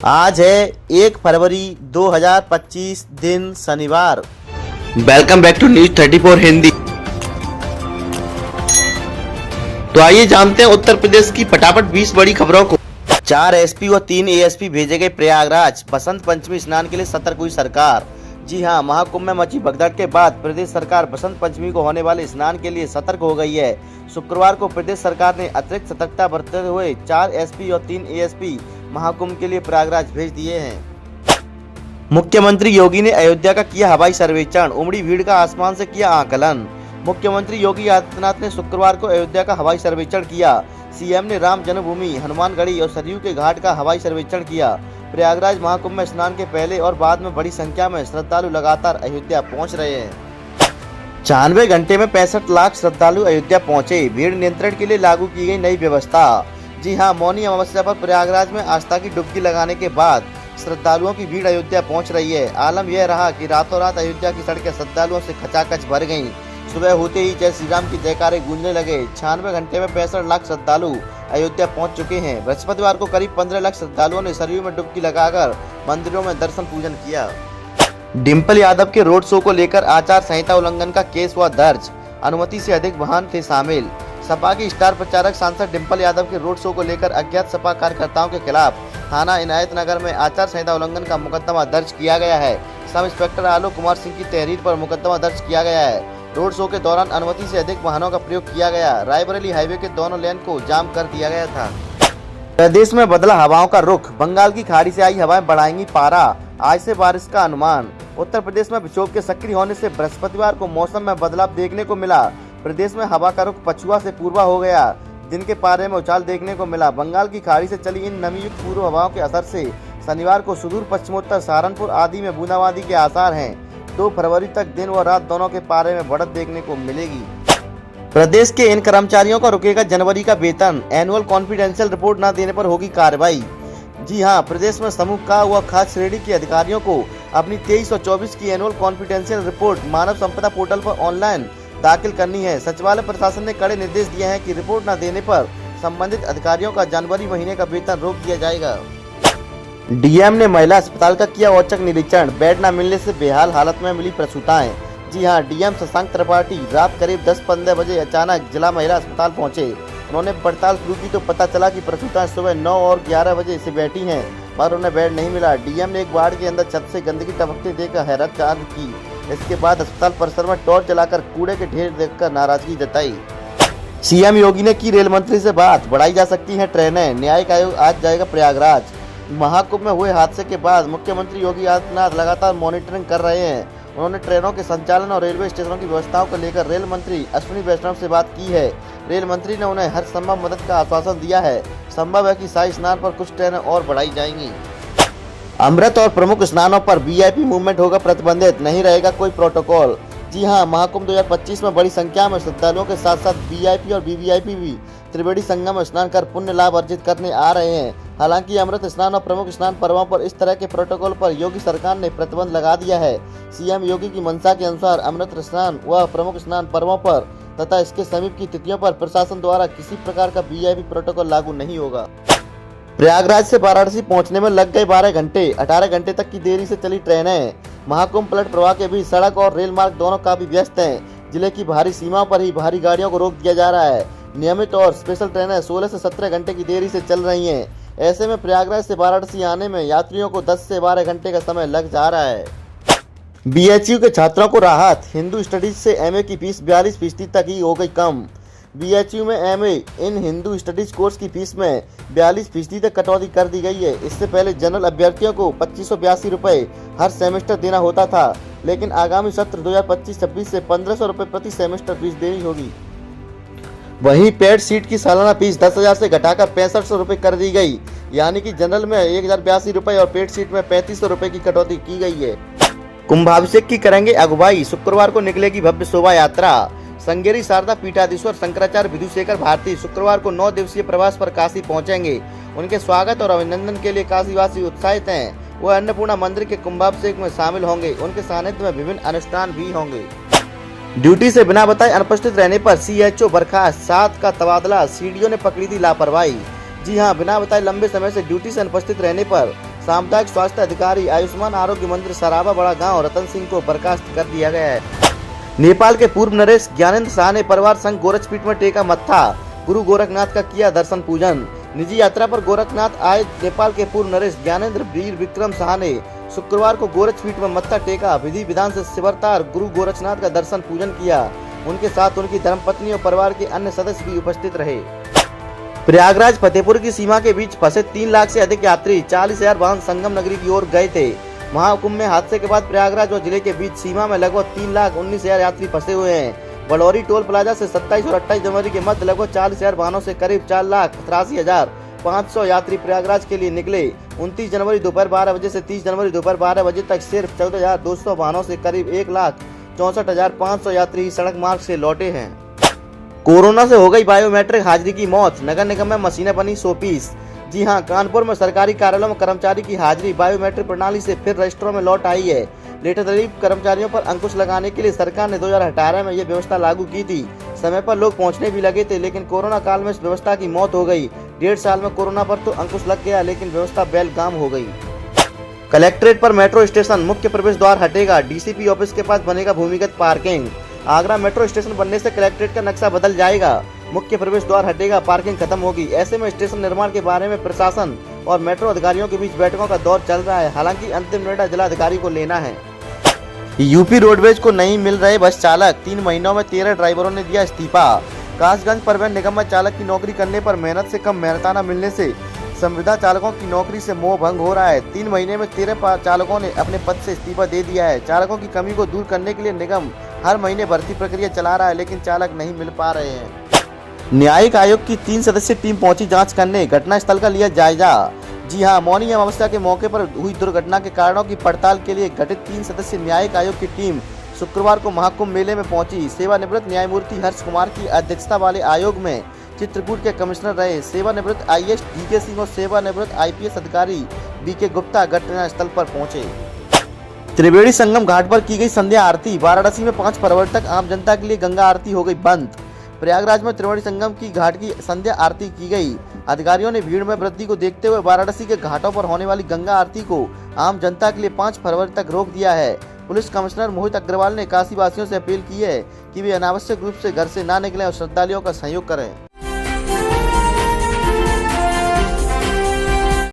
आज है 1 फरवरी 2025 दिन शनिवार। Welcome back to news 34 Hindi. तो आइए जानते हैं उत्तर प्रदेश की फटाफट 20 बड़ी खबरों को। 4 एसपी व 3 एएसपी भेजे गए प्रयागराज। बसंत पंचमी स्नान के लिए सतर्क हुई सरकार। जी हां, महाकुंभ में मची भगदड़ के बाद प्रदेश सरकार बसंत पंचमी को होने वाले स्नान के लिए सतर्क हो गई है। शुक्रवार को प्रदेश सरकार ने अतिरिक्त सतर्कता बरतते हुए 4 एसपी और 3 एएसपी महाकुंभ के लिए प्रयागराज भेज दिए हैं। मुख्यमंत्री योगी ने अयोध्या का किया हवाई सर्वेक्षण। उमड़ी भीड़ का आसमान से किया आकलन। मुख्यमंत्री योगी आदित्यनाथ ने शुक्रवार को अयोध्या का हवाई सर्वेक्षण किया। सीएम ने राम जन्मभूमि, हनुमानगढ़ी और सरयू के घाट का हवाई सर्वेक्षण किया। प्रयागराज महाकुंभ में स्नान के पहले और बाद में बड़ी संख्या में श्रद्धालु लगातार अयोध्या पहुंच रहे हैं। 96 घंटे में 65 लाख श्रद्धालु अयोध्या पहुंचे। भीड़ नियंत्रण के लिए लागू की गई नई व्यवस्था। जी हां, मौनी अमावस्या पर प्रयागराज में आस्था की डुबकी लगाने के बाद श्रद्धालुओं की भीड़ अयोध्या पहुंच रही है। आलम यह रहा कि रातों रात अयोध्या की सड़कें श्रद्धालुओं से खचाखच भर गईं। सुबह होते ही जय श्री राम की जयकारे गूंजने लगे। 96 घंटे में 65 लाख श्रद्धालु अयोध्या पहुंच चुके हैं। बृहस्पतिवार को करीब 15 लाख श्रद्धालुओं ने सरयू में डुबकी लगाकर मंदिरों में दर्शन पूजन किया। डिम्पल यादव के रोड शो को लेकर आचार संहिता उल्लंघन का केस हुआ दर्ज। अनुमति से अधिक वाहन थे शामिल। सपा की स्टार प्रचारक सांसद डिम्पल यादव के रोड शो को लेकर अज्ञात सपा कार्यकर्ताओं के खिलाफ थाना इनायत नगर में आचार संहिता उल्लंघन का मुकदमा दर्ज किया गया है। सब इंस्पेक्टर आलोक कुमार सिंह की तहरीर पर मुकदमा दर्ज किया गया है। रोड शो के दौरान अनुमति से अधिक वाहनों का प्रयोग किया गया। रायबरेली हाईवे के दोनों लेन को जाम कर दिया गया था। प्रदेश में बदला हवाओं का रुख। बंगाल की खाड़ी से आई हवाएं बढ़ाएंगी पारा। आज से बारिश का अनुमान। उत्तर प्रदेश में विक्षोभ के सक्रिय होने से बृहस्पतिवार को मौसम में बदलाव देखने को मिला। प्रदेश में हवा का रुख पछुआ से पूर्वा हो गया। दिन के पारे में उछाल देखने को मिला। बंगाल की खाड़ी से चली इन नमीयुक्त पूर्व हवाओं के असर से शनिवार को सुदूर पश्चिमोत्तर सहारनपुर आदि में बूंदाबांदी के आसार हैं। 2 फरवरी तक दिन व रात दोनों के पारे में बढ़त देखने को मिलेगी। प्रदेश के इन कर्मचारियों का रुकेगा जनवरी का वेतन। एनुअल कॉन्फिडेंशियल रिपोर्ट न देने पर होगी कार्रवाई। जी हां, प्रदेश में समूह का व खास श्रेणी के अधिकारियों को अपनी 23 और 24 की एनुअल कॉन्फिडेंशियल रिपोर्ट मानव संपदा पोर्टल पर ऑनलाइन दाखिल करनी है। सचिवालय प्रशासन ने कड़े निर्देश दिए हैं कि रिपोर्ट न देने पर संबंधित अधिकारियों का जनवरी महीने का वेतन रोक दिया जाएगा। डीएम ने महिला अस्पताल का किया औचक निरीक्षण। बेड न मिलने से बेहाल हालत में मिली प्रसूताएं। जी हां, डीएम शशांक त्रिपाठी रात करीब 10-15 बजे अचानक जिला महिला अस्पताल पहुंचे। उन्होंने पड़ताल शुरू की तो पता चला कि प्रसूताएं सुबह 9 और 11 बजे से बैठी हैं, पर उन्हें बेड नहीं मिला। डीएम ने एक वार्ड के अंदर छत से गंदगी टपकते देखकर हैरत जाहिर की। इसके बाद अस्पताल परिसर में टॉर्च जलाकर कूड़े के ढेर देखकर नाराजगी जताई। सीएम योगी ने की रेल मंत्री से बात। बढ़ाई जा सकती हैं ट्रेनें। न्यायिक आयोग आज जाएगा प्रयागराज। महाकुंभ में हुए हादसे के बाद मुख्यमंत्री योगी आदित्यनाथ लगातार मॉनिटरिंग कर रहे हैं। उन्होंने ट्रेनों के संचालन और रेलवे स्टेशनों की व्यवस्थाओं को लेकर रेल मंत्री अश्विनी वैष्णव से बात की है। रेल मंत्री ने उन्हें हर संभव मदद का आश्वासन दिया है। संभव है कि शाही स्नान पर कुछ ट्रेनें और बढ़ाई जाएंगी। अमृत और प्रमुख स्नानों पर वीआईपी मूवमेंट होगा प्रतिबंधित। नहीं रहेगा कोई प्रोटोकॉल। जी हां, महाकुंभ 2025 में बड़ी संख्या में श्रद्धालुओं के साथ साथ वीआईपी और वीवीआईपी भी त्रिवेणी संगम में स्नान कर पुण्य लाभ अर्जित करने आ रहे हैं। हालांकि अमृत स्नान और प्रमुख स्नान पर्वों पर इस तरह के प्रोटोकॉल पर योगी सरकार ने प्रतिबंध लगा दिया है। सीएम योगी की मंशा के अनुसार अमृत स्नान व प्रमुख स्नान पर्वों पर तथा इसके समीप की तिथियों पर प्रशासन द्वारा किसी प्रकार का वीआईपी प्रोटोकॉल लागू नहीं होगा। प्रयागराज से वाराणसी पहुंचने में लग गए 12 घंटे। 18 घंटे तक की देरी से चली ट्रेनें। महाकुंभ पलट प्रवाह के बीच सड़क और रेल मार्ग दोनों काफी व्यस्त हैं। जिले की भारी सीमाओं पर ही भारी गाड़ियों को रोक दिया जा रहा है। नियमित और स्पेशल ट्रेनें 16 से 17 घंटे की देरी से चल रही हैं। ऐसे में प्रयागराज से वाराणसी आने में यात्रियों को 10 से 12 घंटे का समय लग जा रहा है। बीएचयू के छात्रों को राहत। हिंदू स्टडीज से एमए की फीस 42% तक ही हो गई कम। बीएचयू में एमए इन हिंदू स्टडीज कोर्स की फीस में 42% तक कटौती कर दी गई है। इससे पहले जनरल अभ्यर्थियों को 2582 रुपये हर सेमेस्टर देना होता था, लेकिन आगामी सत्र 2025-26 से 1500 रुपये प्रति सेमेस्टर फीस देनी होगी। वहीं पेड सीट की सालाना फीस 10,000 से घटाकर 6500 रुपये कर दी गई। यानी कि जनरल में 1082 रुपये और पेड सीट में 3500 रुपये की कटौती की गई है। कुंभाभिषेक की करेंगे अगुवाई। शुक्रवार को निकलेगी भव्य शोभा यात्रा। श्रृंगेरी शारदा पीठाधीश्वर शंकराचार्य विधुशेखर भारती शुक्रवार को 9 दिवसीय प्रवास पर काशी पहुंचेंगे। उनके स्वागत और अभिनंदन के लिए काशीवासी उत्साहित हैं। वह अन्नपूर्णा मंदिर के कुंभाभिषेक में शामिल होंगे। उनके सानिध्य में विभिन्न अनुष्ठान भी होंगे। ड्यूटी से बिना बताए अनुपस्थित रहने पर सीएचओ बर्खास्त। 7 का तबादला। सीडीओ ने पकड़ी थी लापरवाही। जी हां, बिना बताए लंबे समय से ड्यूटी से अनुपस्थित रहने पर सामुदायिक स्वास्थ्य अधिकारी आयुष्मान आरोग्य मंत्री सराबा बड़ा गांव रतन सिंह को बर्खास्त कर दिया गया है। नेपाल के पूर्व नरेश ज्ञानेंद्र शाह ने परिवार संघ गोरखपीठ में टेका मत्था, गुरु गोरखनाथ का किया दर्शन पूजन। निजी यात्रा पर गोरखनाथ आए नेपाल के पूर्व नरेश ज्ञानेंद्र वीर विक्रम शाह ने शुक्रवार को गोरखपीठ में मत्था टेका, विधि विधान से शिवरतार गुरु गोरखनाथ का दर्शन पूजन किया। उनके साथ उनकी धर्मपत्नी और परिवार के अन्य सदस्य भी उपस्थित रहे। प्रयागराज फतेहपुर की सीमा के बीच फंसे 3 लाख से अधिक यात्री 40,000 वाहन संगम नगरी की ओर गए थे। महाकुंभ में हादसे के बाद प्रयागराज और जिले के बीच सीमा में लगभग 3,19,000 यात्री फंसे हुए हैं। बलौरी टोल प्लाजा से 27 और 28 जनवरी के मध्य लगभग 40,000 वाहनों से करीब 4,83,500 यात्री प्रयागराज के लिए निकले। 29 जनवरी दोपहर 12 बजे से 30 जनवरी दोपहर 12 बजे तक सिर्फ 14,200 वाहनों से करीब 1,64,500 यात्री ही सड़क मार्ग से लौटे हैं। कोरोना से हो गई बायोमेट्रिक हाजिरी की मौत, नगर निगम में मशीनें बनी 100 पीस। जी हां, कानपुर में सरकारी कार्यालयों में कर्मचारी की हाजिरी बायोमेट्रिक प्रणाली से फिर रजिस्टरों में लौट आई है। लेटरली कर्मचारियों पर अंकुश लगाने के लिए सरकार ने 2018 में यह व्यवस्था लागू की थी। समय पर लोग पहुंचने भी लगे थे, लेकिन कोरोना काल में इस व्यवस्था की मौत हो गई। 1.5 साल में कोरोना पर तो अंकुश लग गया, लेकिन व्यवस्था बेलगाम हो गई। कलेक्ट्रेट पर मेट्रो स्टेशन, मुख्य प्रवेश द्वार हटेगा, डीसीपी ऑफिस के पास बनेगा भूमिगत पार्किंग। आगरा मेट्रो स्टेशन बनने से कलेक्ट्रेट का नक्शा बदल जाएगा, मुख्य प्रवेश द्वार हटेगा, पार्किंग खत्म होगी। ऐसे में स्टेशन निर्माण के बारे में प्रशासन और मेट्रो अधिकारियों के बीच बैठकों का दौर चल रहा है। हालांकि अंतिम निर्णय जिलाधिकारी को लेना है। यूपी रोडवेज को नहीं मिल रहे बस चालक, 3 महीनों में 13 ड्राइवरों ने दिया इस्तीफा। कासगंज परिवहन निगम में चालक की नौकरी करने पर मेहनत से कम मेहनताना मिलने से संविदा चालकों की नौकरी से मोह भंग हो रहा है। 3 महीने में 13 चालकों ने अपने पद से इस्तीफा दे दिया है। चालकों की कमी को दूर करने के लिए निगम हर महीने भर्ती प्रक्रिया चला रहा है, लेकिन चालक नहीं मिल पा रहे हैं। न्यायिक आयोग की 3 सदस्यीय टीम पहुंची जांच करने, घटनास्थल का लिया जायजा। जी हां, मौनी अमावस्या के मौके पर हुई दुर्घटना के कारणों की पड़ताल के लिए गठित 3 सदस्यीय न्यायिक आयोग की टीम शुक्रवार को महाकुंभ मेले में पहुंची। सेवानिवृत्त न्यायमूर्ति हर्ष कुमार की अध्यक्षता वाले आयोग में चित्रकूट के कमिश्नर रहे सेवानिवृत्त IAS DK सिंह और सेवानिवृत्त IPS अधिकारी BK गुप्ता घटनास्थल पर पहुंचे। त्रिवेणी संगम घाट पर की गई संध्या आरती, वाराणसी में 5 फरवरी तक आम जनता के लिए गंगा आरती हो गई बंद। प्रयागराज में त्रिवेणी संगम की घाट की संध्या आरती की गई। अधिकारियों ने भीड़ में वृद्धि को देखते हुए वाराणसी के घाटों पर होने वाली गंगा आरती को आम जनता के लिए 5 फरवरी तक रोक दिया है। पुलिस कमिश्नर मोहित अग्रवाल ने काशी वासियों से अपील की है कि वे अनावश्यक रूप से घर से ना निकलें और श्रद्धालुओं का सहयोग करें।